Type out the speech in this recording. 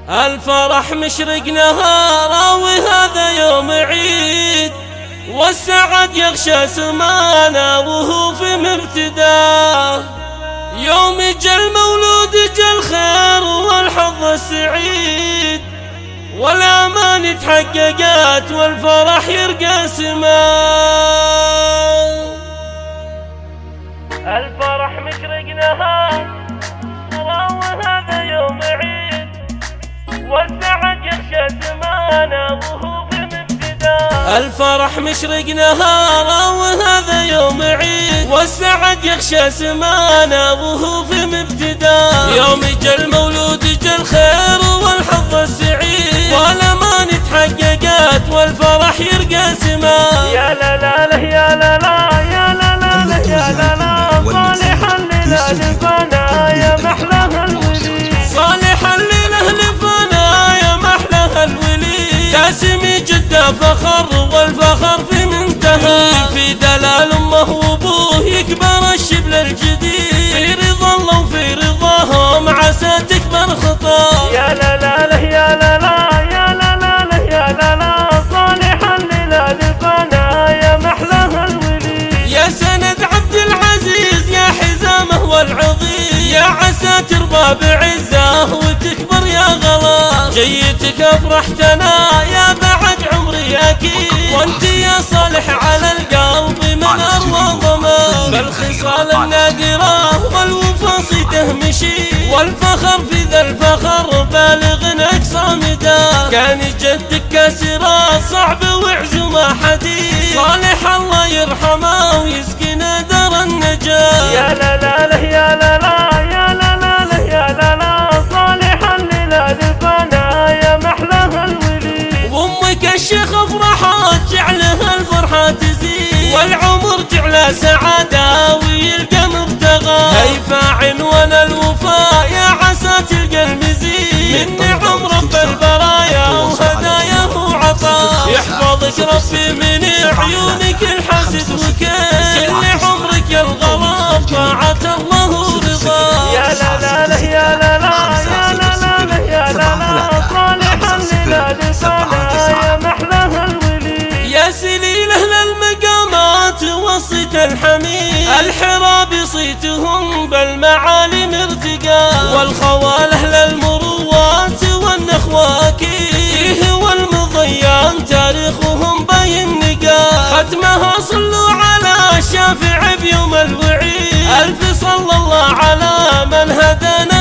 الفرح مشرق نهاره وهذا يوم عيد، والسعد يغشى سمانا وهو في مبتداه. يوم جا المولود جا الخير والحظ السعيد، والأمان تحققت والفرح يرقى سماه. الفرح مشرق نهاره وهذا يوم عيد، والسعد يغشى سمانا وهو في مبتداه. الفرح مشرق نهاره وهذا يوم عيد، والسعد يغشى سمانا وهو في مبتداه. يوم جا المولود جا الخير والحظ السعيد، والأمان تحققت والفرح يرقى سماه. يا لا لا لا يا لا لا يا لا لا لا يا لا لا، صالح الليلة لفنا يا محلاها الولي، صالح الليلة لفنا يا محلاها الولي. جاسمي جده فخر والفخر في منتهى، في دلال امه وابوه يكبر الشبل الجديد، في رضا الله وفي رضاهم عسى تكبر خطاه. يا لا لا لا يا لا لا يا لا لا لا يا لا لا، صالح الليلة لفنا يا محلاها الولي. يا سند عبد العزيز يا حزامه والعظيم، يا عسى ترضى بعزه وتكبر يا غلا. جيتك افرحتنا يا بعد عمري اكيد، وانت يا صالح على القلب من اروى ضمان. بالخصال النادره والوفا صيته مشي، والفخر في ذا الفخر بالغ اقصى مداه. كان جدك كاسره صعب وعزومه حديد، صالح الله يرحمه ويسكن دار النجاه. يا لا لا لا يا لا لا يا لا لا لا يا لا لا، صالح الليلة لفنا يا محلاها الولي. وامك الشيخ فرحات جعلها الفرحة تزيد، والعمر جعله سعادة ويلقى مبتغى. هيفا عنوان الوفاء يا عسى تلقى المزيد، من نعم رب البرايا وهداياه وعطاه. يحفظك ربي من عيونك الحسد وكيد، كل عمرك يا الغرام طاعة الله ورضاه. يا لا لا لا يا لا لا يا لا لا لا يا لا لا، صالح الليلة لفنا يا محلاها الولي. يا سليل اهل المقامات وصيت الحميد، الحراب صيتهم بالمعالم ارتقاء، والخوال اهل المروات والنخوة اكيد، والمضيان تاريخهم باين نقاء. ختمها صلوا على الشافع بيوم الوعيد، الف صلى الله على من هدانا